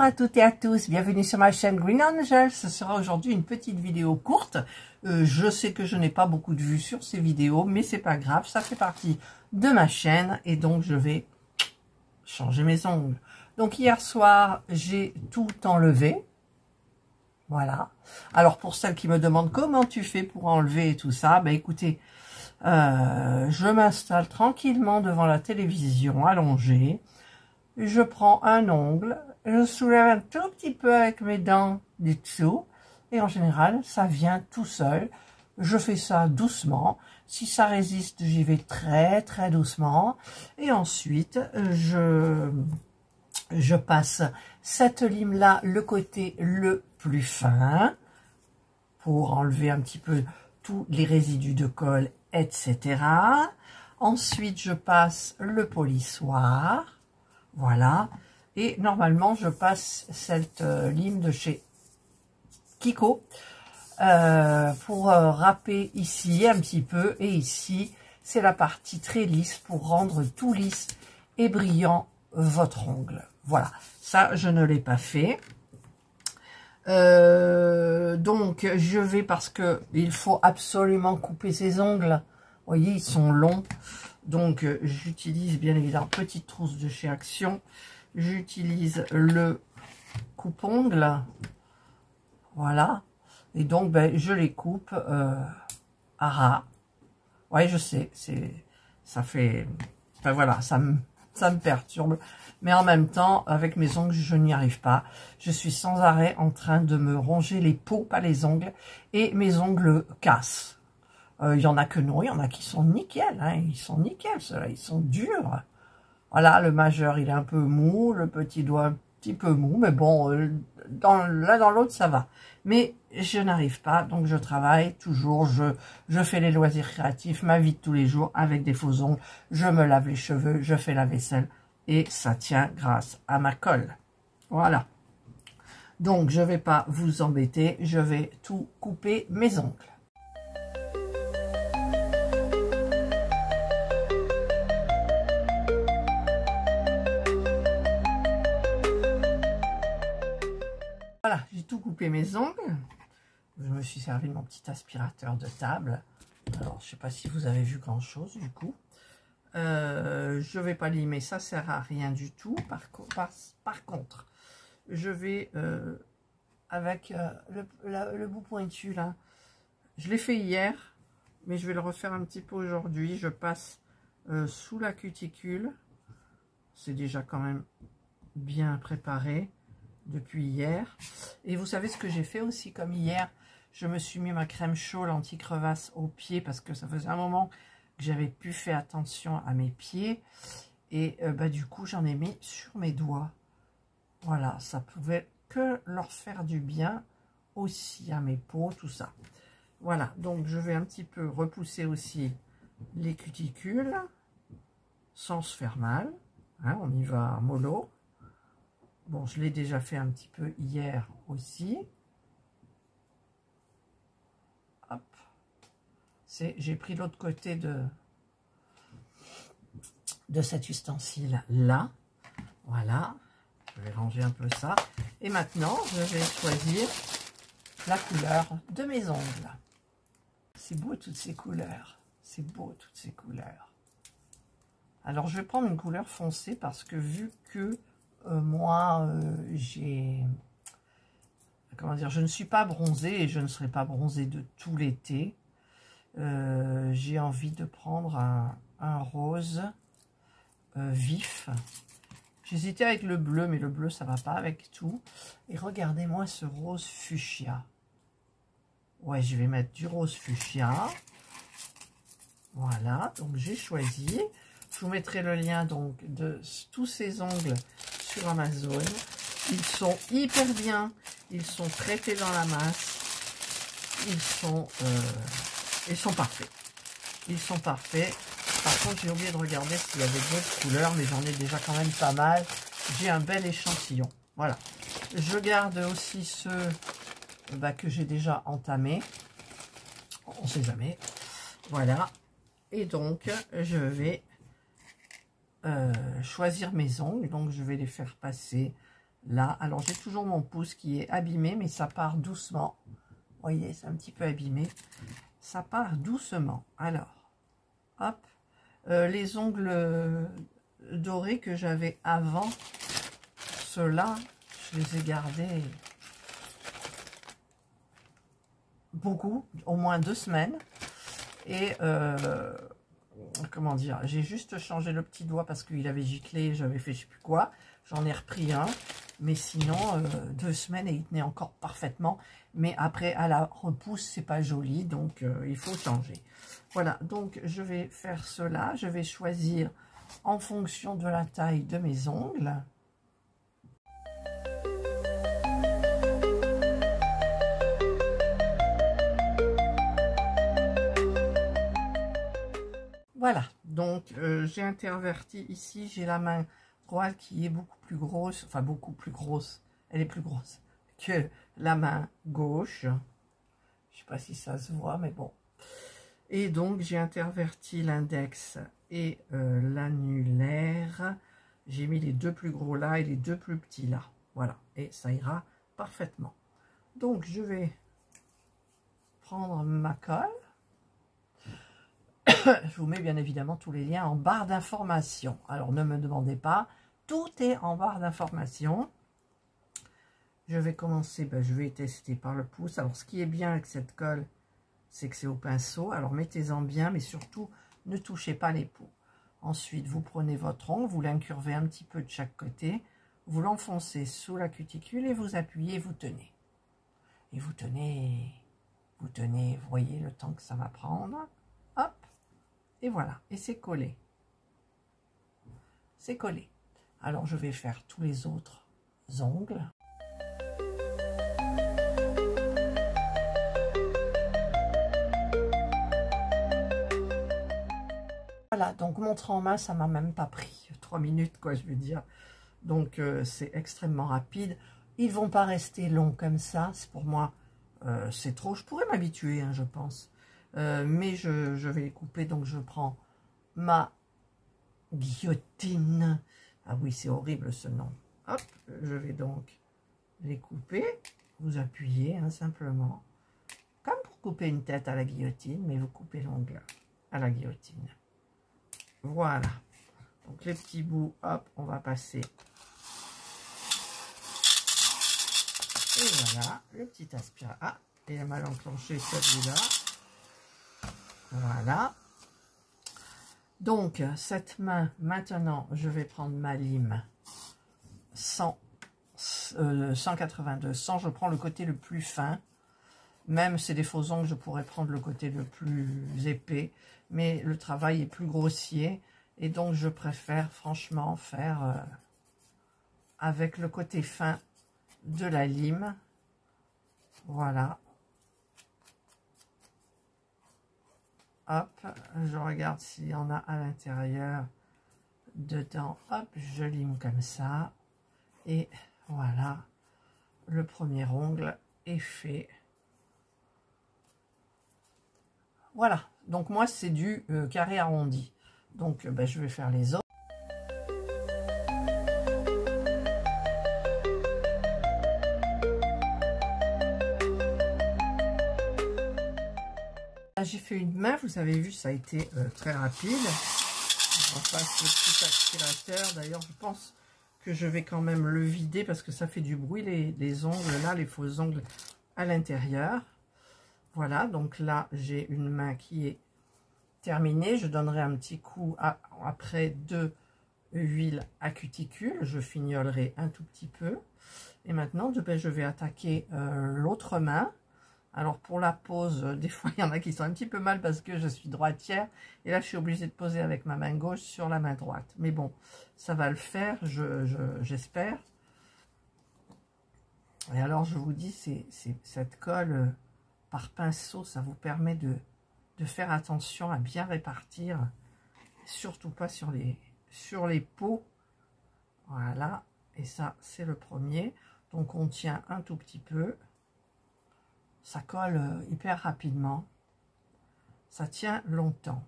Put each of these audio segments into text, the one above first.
à toutes et à tous, bienvenue sur ma chaîne Green Angel. Ce sera aujourd'hui une petite vidéo courte. Je sais que je n'ai pas beaucoup de vues sur ces vidéos, mais c'est pas grave, ça fait partie de ma chaîne et donc je vais changer mes ongles. Donc hier soir, j'ai tout enlevé. Voilà. Alors pour celles qui me demandent comment tu fais pour enlever et tout ça, ben écoutez, je m'installe tranquillement devant la télévision allongée. Je prends un ongle, je soulève un tout petit peu avec mes dents du dessous et en général, ça vient tout seul. Je fais ça doucement. Si ça résiste, j'y vais très très doucement. Et ensuite, je passe cette lime-là, le côté le plus fin, pour enlever un petit peu tous les résidus de colle, etc. Ensuite, je passe le polissoir. Voilà, et normalement je passe cette lime de chez Kiko pour râper ici un petit peu, et ici c'est la partie très lisse pour rendre tout lisse et brillant votre ongle. Voilà, ça je ne l'ai pas fait. Donc je vais, parce que il faut absolument couper ses ongles, vous voyez ils sont longs. Donc, j'utilise bien évidemment petite trousse de chez Action. J'utilise le coupe-ongle. Voilà. Et donc, ben, je les coupe à ras. Ouais, je sais, ça fait... Enfin, voilà, ça me perturbe. Mais en même temps, avec mes ongles, je n'y arrive pas. Je suis sans arrêt en train de me ronger les peaux, pas les ongles. Et mes ongles cassent. Il y en a que non, il y en a qui sont nickel, hein, ils sont nickel, ceux-là, ils sont durs. Voilà, le majeur, il est un peu mou, le petit doigt un petit peu mou, mais bon, l'un dans l'autre, ça va. Mais je n'arrive pas, donc je travaille toujours, je fais les loisirs créatifs, ma vie de tous les jours, avec des faux ongles, je me lave les cheveux, je fais la vaisselle, et ça tient grâce à ma colle. Voilà. Donc, je ne vais pas vous embêter, je vais tout couper mes ongles. Voilà, j'ai tout coupé mes ongles. Je me suis servi de mon petit aspirateur de table. Alors, je ne sais pas si vous avez vu grand chose du coup. Je ne vais pas limer, ça ne sert à rien du tout. Par contre, je vais avec le bout pointu là. Je l'ai fait hier, mais je vais le refaire un petit peu aujourd'hui. Je passe sous la cuticule. C'est déjà quand même bien préparé depuis hier. Et vous savez ce que j'ai fait aussi, comme hier, je me suis mis ma crème chaude anti-crevasse aux pieds parce que ça faisait un moment que j'avais plus fait attention à mes pieds, et bah, du coup j'en ai mis sur mes doigts. Voilà, ça pouvait que leur faire du bien aussi à mes peaux, tout ça. Voilà, donc je vais un petit peu repousser aussi les cuticules sans se faire mal, hein, on y va mollo. Bon, je l'ai déjà fait un petit peu hier aussi. Hop. J'ai pris l'autre côté de cet ustensile-là. Voilà. Je vais ranger un peu ça. Et maintenant, je vais choisir la couleur de mes ongles. C'est beau toutes ces couleurs. C'est beau toutes ces couleurs. Alors, je vais prendre une couleur foncée parce que vu que moi, comment dire, je ne suis pas bronzée et je ne serai pas bronzée de tout l'été. J'ai envie de prendre un rose vif. J'hésitais avec le bleu, mais le bleu, ça va pas avec tout. Et regardez-moi ce rose fuchsia. Ouais, je vais mettre du rose fuchsia. Voilà, donc j'ai choisi. Je vous mettrai le lien donc de tous ces ongles sur Amazon. Ils sont hyper bien, ils sont traités dans la masse, ils sont parfaits. Ils sont parfaits. Par contre, j'ai oublié de regarder s'il y avait d'autres couleurs, mais j'en ai déjà quand même pas mal. J'ai un bel échantillon. Voilà. Je garde aussi ceux que j'ai déjà entamés. On ne sait jamais. Voilà. Et donc, je vais choisir mes ongles. Donc, je vais les faire passer là. Alors, j'ai toujours mon pouce qui est abîmé, mais ça part doucement. Vous voyez, c'est un petit peu abîmé. Ça part doucement. Alors, hop. Les ongles dorés que j'avais avant, ceux-là, je les ai gardés beaucoup, au moins 2 semaines. Et comment dire, j'ai juste changé le petit doigt parce qu'il avait giclé, j'avais fait je sais plus quoi. J'en ai repris un, mais sinon 2 semaines et il tenait encore parfaitement. Mais après à la repousse, c'est pas joli, donc il faut changer. Voilà, donc je vais faire cela. Je vais choisir en fonction de la taille de mes ongles. Voilà, donc j'ai interverti ici, j'ai la main droite qui est beaucoup plus grosse, enfin beaucoup plus grosse, elle est plus grosse que la main gauche. Je ne sais pas si ça se voit, mais bon. Et donc j'ai interverti l'index et l'annulaire. J'ai mis les 2 plus gros là et les 2 plus petits là. Voilà, et ça ira parfaitement. Donc je vais prendre ma colle. Je vous mets bien évidemment tous les liens en barre d'information. Alors ne me demandez pas, tout est en barre d'information. Je vais commencer, je vais tester par le pouce. Alors ce qui est bien avec cette colle, c'est que c'est au pinceau. Alors mettez-en bien, mais surtout ne touchez pas les peaux. Ensuite, vous prenez votre ongle, vous l'incurvez un petit peu de chaque côté, vous l'enfoncez sous la cuticule et vous appuyez, vous tenez. Et vous tenez, vous voyez le temps que ça va prendre. Hop. Et voilà, et c'est collé. C'est collé. Alors, je vais faire tous les autres ongles. Voilà, donc montre en main, ça m'a même pas pris 3 minutes, quoi, je veux dire. Donc, c'est extrêmement rapide. Ils vont pas rester longs comme ça. C'est pour moi, c'est trop. Je pourrais m'habituer, hein, je pense. Mais je vais les couper, donc je prends ma guillotine. Ah oui, c'est horrible ce nom. Hop, je vais donc les couper. Vous appuyez, hein, simplement. Comme pour couper une tête à la guillotine, mais vous coupez l'ongle à la guillotine. Voilà. Donc les petits bouts, hop, on va passer. Et voilà, le petit aspirateur. Ah, il a mal enclenché celui-là. Voilà. Donc, cette main, maintenant, je vais prendre ma lime 182, 100, je prends le côté le plus fin. Même c'est des faux ongles, je pourrais prendre le côté le plus épais, mais le travail est plus grossier. Et donc, je préfère franchement faire avec le côté fin de la lime. Voilà. Hop, je regarde s'il y en a à l'intérieur, dedans, hop, je lime comme ça, et voilà, le premier ongle est fait. Voilà, donc moi c'est du carré arrondi, donc je vais faire les autres. J'ai fait une main, vous avez vu, ça a été très rapide. On passe le petit aspirateur. D'ailleurs, je pense que je vais quand même le vider parce que ça fait du bruit, les ongles là, les faux ongles à l'intérieur. Voilà, donc là, j'ai une main qui est terminée. Je donnerai un petit coup après de huile à cuticule. Je fignolerai un tout petit peu. Et maintenant, je vais attaquer l'autre main. Alors pour la pose, des fois il y en a qui sont un petit peu mal parce que je suis droitière. Et là je suis obligée de poser avec ma main gauche sur la main droite. Mais bon, ça va le faire, j'espère. Et alors je vous dis, cette colle par pinceau, ça vous permet de faire attention à bien répartir. Surtout pas sur les peaux. Voilà, et ça c'est le premier. Donc on tient un tout petit peu. Ça colle hyper rapidement. Ça tient longtemps.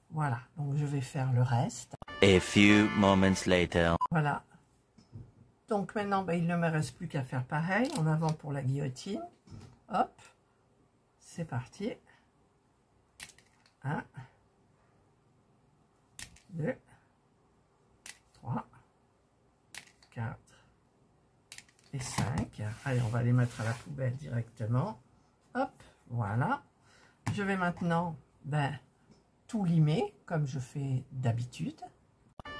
Voilà, donc je vais faire le reste. A few moments later. Voilà. Donc maintenant, ben, il ne me reste plus qu'à faire pareil. En avant pour la guillotine. Hop, c'est parti. 1, 2, 3, 4 et 5. Allez, on va les mettre à la poubelle directement. Hop, voilà. Je vais maintenant tout limer comme je fais d'habitude.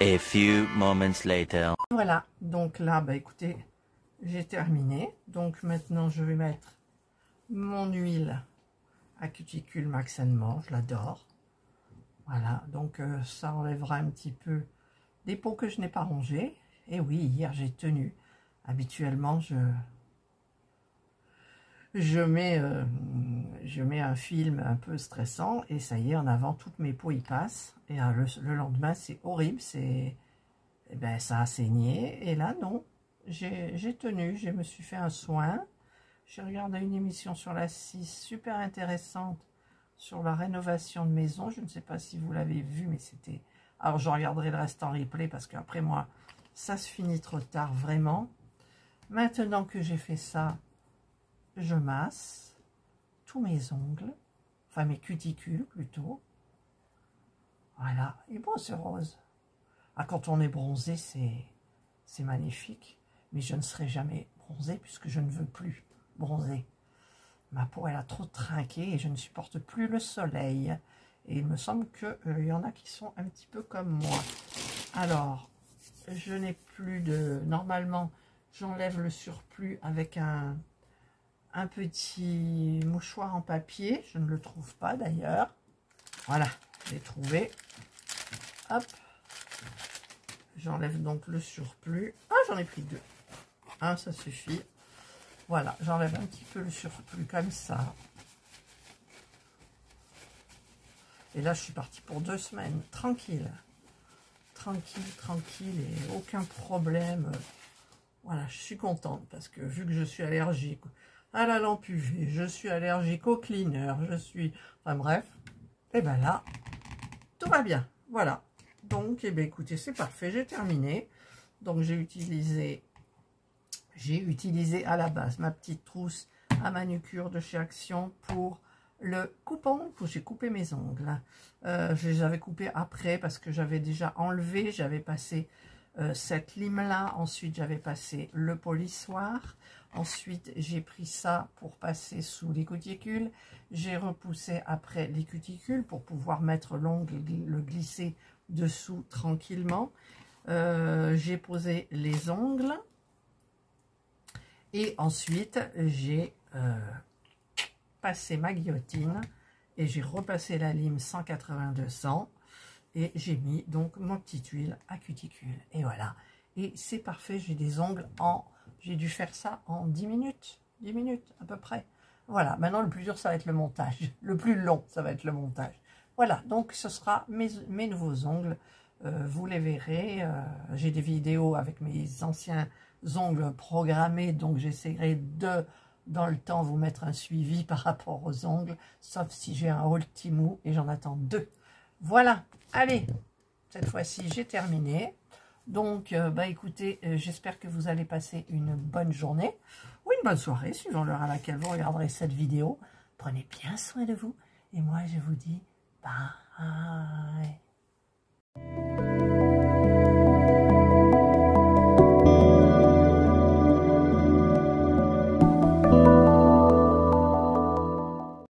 A few moments later. Voilà, donc là, écoutez, j'ai terminé. Donc maintenant, je vais mettre mon huile à cuticule Max & More, je l'adore. Voilà, donc ça enlèvera un petit peu des peaux que je n'ai pas rongées. Et oui, hier j'ai tenu. Habituellement, je mets un film un peu stressant et ça y est, en avant, toutes mes peaux y passent. Et le lendemain, c'est horrible, ça a saigné. Et là, non, j'ai tenu, je me suis fait un soin. J'ai regardé une émission sur la 6 super intéressante sur la rénovation de maison. Je ne sais pas si vous l'avez vu, mais c'était... Alors, je regarderai le reste en replay parce qu'après moi, ça se finit trop tard, vraiment. Maintenant que j'ai fait ça, je masse tous mes ongles, enfin mes cuticules plutôt. Voilà, et bon, c'est rose. Ah, quand on est bronzé, c'est magnifique. Mais je ne serai jamais bronzée puisque je ne veux plus bronzer. Ma peau, elle a trop trinqué et je ne supporte plus le soleil. Et il me semble qu'il y en a qui sont un petit peu comme moi. Alors, je n'ai plus de... Normalement, j'enlève le surplus avec un petit mouchoir en papier. Je ne le trouve pas d'ailleurs. Voilà, je l'ai trouvé. Hop. J'enlève donc le surplus. Ah, j'en ai pris 2. Un, ça suffit. Voilà, j'enlève un petit peu le surplus comme ça. Et là, je suis partie pour 2 semaines. Tranquille. Tranquille, tranquille et aucun problème. Voilà, je suis contente parce que vu que je suis allergique à la lampe UV, je suis allergique au cleaner, je suis... Enfin bref, et bien là, tout va bien. Voilà. Donc, eh bien, écoutez, c'est parfait, j'ai terminé. Donc, j'ai utilisé à la base ma petite trousse à manucure de chez Action pour le coupon, où j'ai coupé mes ongles. Je les avais coupés après parce que j'avais déjà enlevé, j'avais passé cette lime-là. Ensuite, j'avais passé le polissoir. Ensuite, j'ai pris ça pour passer sous les cuticules. J'ai repoussé après les cuticules pour pouvoir mettre l'ongle, le glisser dessous tranquillement. J'ai posé les ongles. Et ensuite, j'ai passé ma guillotine et j'ai repassé la lime 180-200 et j'ai mis donc mon petite huile à cuticule. Et voilà. Et c'est parfait, j'ai des ongles j'ai dû faire ça en 10 minutes. 10 minutes à peu près. Voilà, maintenant le plus dur, ça va être le montage. Le plus long, ça va être le montage. Voilà, donc ce sera mes nouveaux ongles. Vous les verrez. J'ai des vidéos avec mes anciens ongles programmés, donc j'essaierai de, dans le temps, vous mettre un suivi par rapport aux ongles, sauf si j'ai un haul Temu et j'en attends 2. Voilà, allez, cette fois-ci, j'ai terminé. Donc, écoutez, j'espère que vous allez passer une bonne journée ou une bonne soirée, suivant l'heure à laquelle vous regarderez cette vidéo. Prenez bien soin de vous et moi, je vous dis bye.